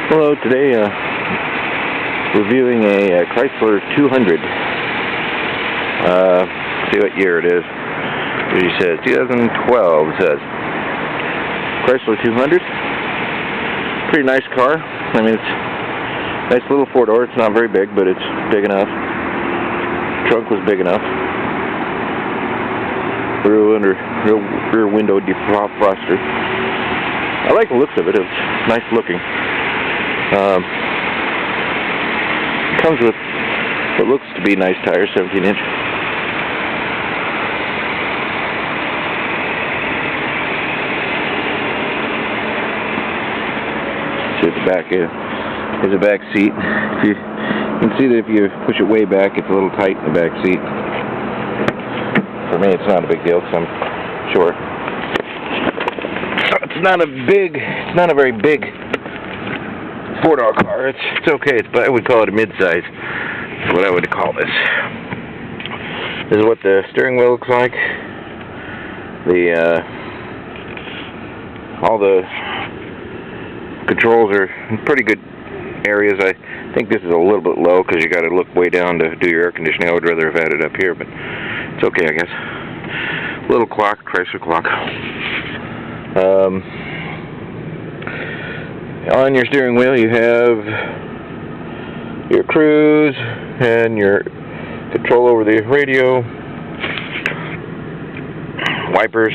Hello, today reviewing a Chrysler 200. See what year it is. What he says, 2012 it says. Chrysler 200. Pretty nice car. I mean, it's a nice little four-door. It's not very big, but it's big enough. Trunk was big enough. Rear window defroster. I like the looks of it. It's nice looking. Comes with what looks to be nice tires, 17-inch. See at the back here. There's a back seat. You can see that if you push it way back, it's a little tight in the back seat. For me, it's not a big deal because I'm short. It's not a very big four-door car. It's okay. I would call it a mid-size. That's what I would call this. This is what the steering wheel looks like. All the controls are in pretty good areas. I think this is a little bit low because you got to look way down to do your air conditioning. I would rather have had it up here, but it's okay, I guess. Little clock, Chrysler clock. On your steering wheel you have your cruise and your control over the radio, wipers.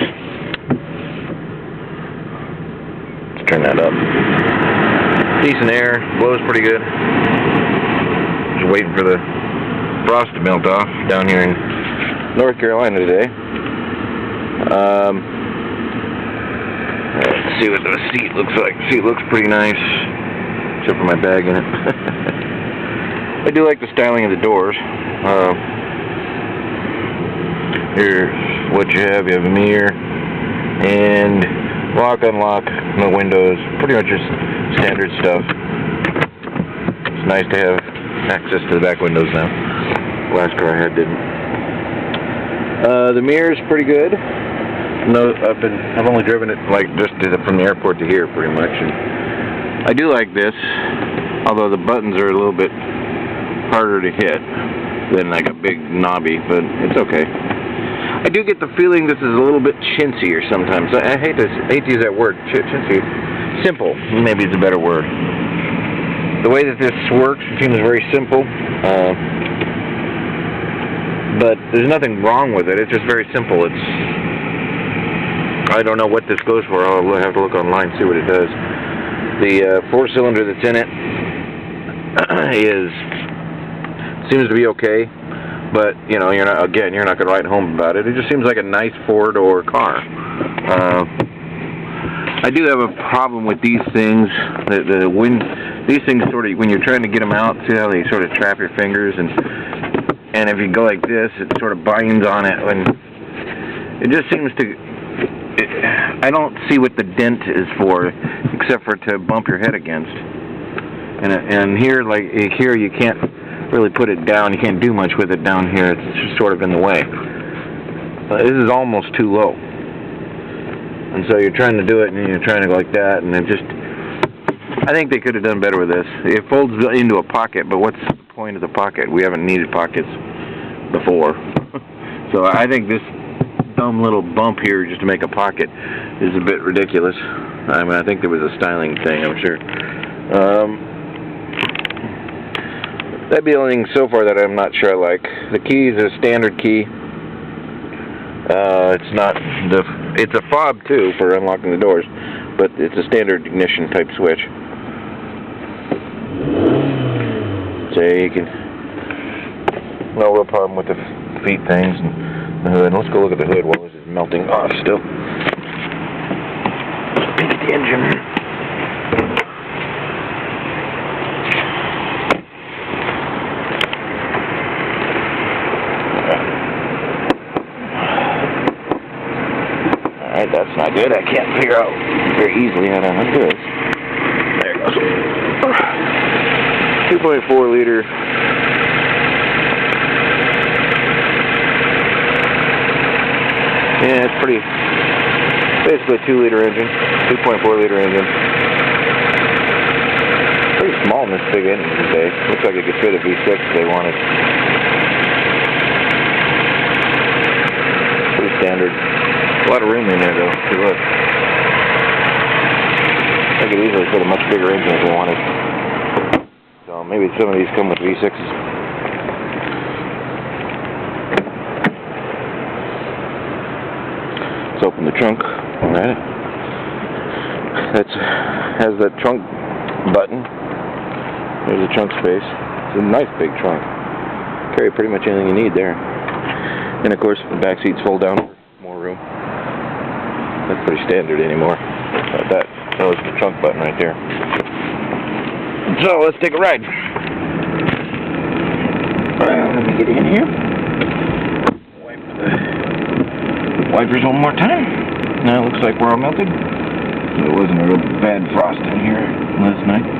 Let's turn that up. Decent air, blows pretty good. Just waiting for the frost to melt off down here in North Carolina today. Let's see what the seat looks like. The seat looks pretty nice, except for my bag in it. I do like the styling of the doors. Here's what you have. You have a mirror and lock, unlock, no windows. Pretty much just standard stuff. It's nice to have access to the back windows now. The last car I had didn't. The mirror's pretty good. No, I've only driven it like just from the airport to here, pretty much. And I do like this, although the buttons are a little bit harder to hit than like a big knobby, but it's okay. I do get the feeling this is a little bit chintzier sometimes. I hate to use that word, chintzy. Simple, maybe is a better word. The way that this works, it seems very simple. But there's nothing wrong with it. It's just very simple. I don't know what this goes for. I'll have to look online and see what it does. The four-cylinder that's in it seems to be okay, but you know, you're not going to write home about it. It just seems like a nice four-door car. I do have a problem with these things. These things sort of, when you're trying to get them out, see how they sort of trap your fingers, and if you go like this, it sort of binds on it, and it just seems to. I don't see what the dent is for, except for to bump your head against. And here, like here, you can't really put it down. You can't do much with it down here. It's just sort of in the way. This is almost too low, and so you're trying to do it, and you're trying to go like that, and it just. I think they could have done better with this. It folds into a pocket, but what's the point of the pocket? We haven't needed pockets before, so I think this dumb little bump here just to make a pocket is a bit ridiculous. I mean, I think there was a styling thing, I'm sure. That'd be the only thing so far that I'm not sure I like. The key is a standard key. It's a fob too for unlocking the doors, but it's a standard ignition type switch. So you can, no real problem with the feet things and the hood. Let's go look at the hood while this is melting off still. Into the engine. Alright, that's not good. I can't figure out very easily how to undo this. There it goes. 2.4 liter. Yeah, it's pretty, basically a 2-liter engine, 2.4 liter engine. Pretty small in this big engine today. Looks like it could fit a V6 if they wanted. Pretty standard. A lot of room in there though. See, look. I could easily fit a much bigger engine if they wanted. So maybe some of these come with V6s. Let's open the trunk. Alright. That has that trunk button. There's the trunk space. It's a nice big trunk. Carry pretty much anything you need there. And of course the back seats fold down. More room. That's pretty standard anymore. But that was the trunk button right there. So let's take a ride. Let me get in here. Wipe the wipers one more time. Now it looks like we're all melted. There wasn't a real bad frost in here last night.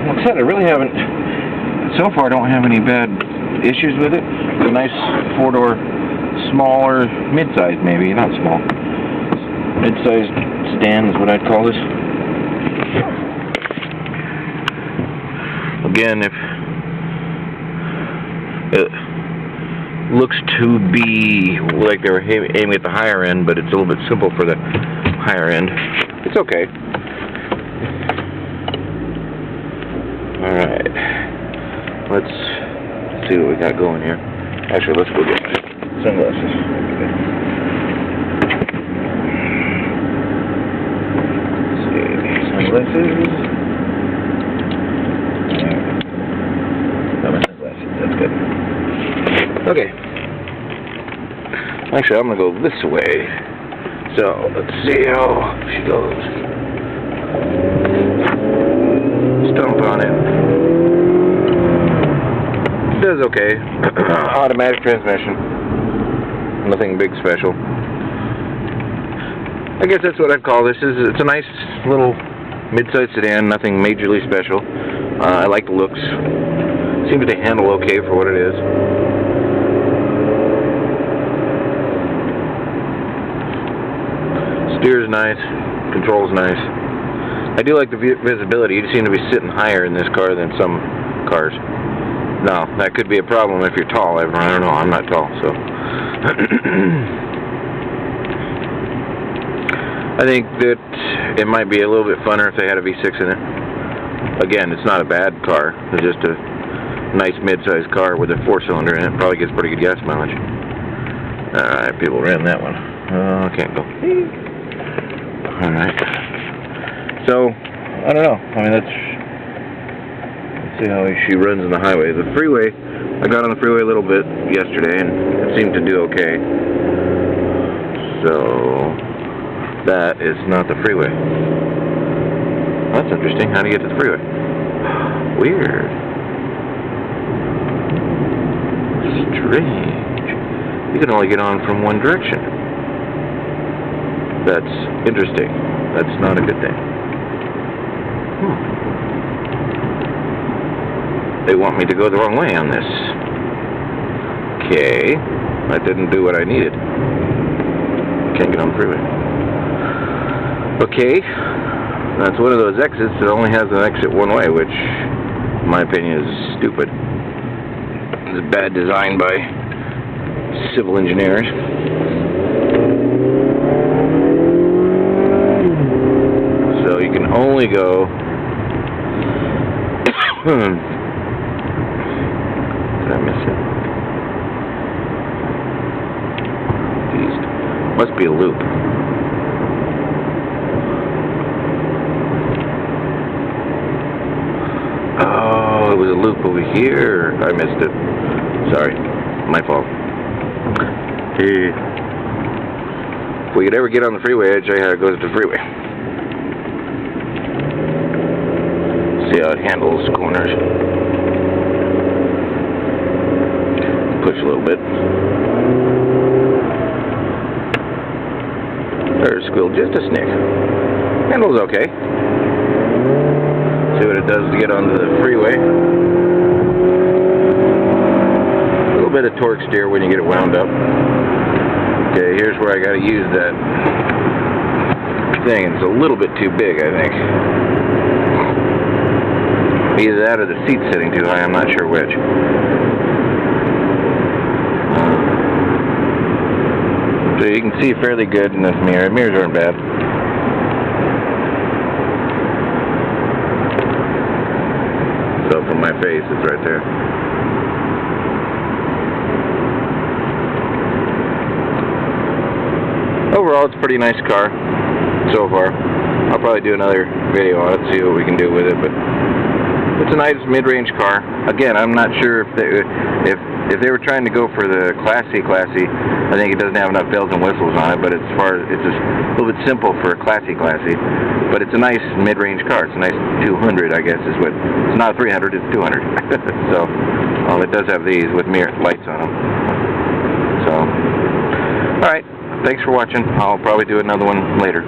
Like I said, I really haven't, so far I don't have any bad issues with it. It's a nice four-door, smaller, mid-sized maybe, not small. Mid-sized sedan is what I'd call this. Again, if it looks to be like they were aiming at the higher end, but it's a little bit simple for the higher end. It's okay. Alright. Let's see what we got going here. Actually, let's go get my sunglasses. Okay. Let's see. Sunglasses. Got my sunglasses. That's good. Okay. Actually, I'm going to go this way. So, let's see how she goes. Stomp on it. It does okay. Automatic transmission. Nothing big special. I guess that's what I'd call this. It's a nice little mid-sized sedan. Nothing majorly special. I like the looks. Seems to handle okay for what it is. Steer's nice, control's nice. I do like the visibility. You seem to be sitting higher in this car than some cars. Now, that could be a problem if you're tall. I don't know, I'm not tall, so. I think that it might be a little bit funner if they had a V6 in it. Again, it's not a bad car. It's just a nice mid-sized car with a 4-cylinder in it. Probably gets pretty good gas mileage. Alright, people ran that one. I can't go. Alright. So, I don't know. I mean, let's see how she runs in the highway. The freeway, I got on the freeway a little bit yesterday, and it seemed to do okay. So, that is not the freeway. That's interesting. How do you get to the freeway? Weird. Strange. You can only get on from one direction. That's interesting. That's not a good thing. They want me to go the wrong way on this. Okay. That didn't do what I needed. Can't get on the freeway. Okay. That's one of those exits that only has an exit one way, which, in my opinion, is stupid. It's bad design by civil engineers. So you can only go... Did I miss it? Jeez. Must be a loop. Oh, it was a loop over here. I missed it. Sorry. My fault. Hey. If we could ever get on the freeway, I'd show you how it goes to the freeway. See how it handles corners. Push a little bit. There's squeal just a snick. Handles okay. See what it does to get onto the freeway. A little bit of torque steer when you get it wound up. Okay, here's where I gotta use that thing, and it's a little bit too big, I think. Either that or the seat's sitting too high, I'm not sure which. So you can see fairly good in this mirror. Mirrors aren't bad. So from my face, it's right there. Overall, it's a pretty nice car so far. I'll probably do another video on it, see what we can do with it, but it's a nice mid-range car. Again, I'm not sure if they were trying to go for the classy, I think it doesn't have enough bells and whistles on it, but it's just a little bit simple for a classy. But it's a nice mid-range car. It's a nice 200, I guess, is what. It's not a 300, it's 200. So, it does have these with mirror lights on them. So, alright, thanks for watching. I'll probably do another one later.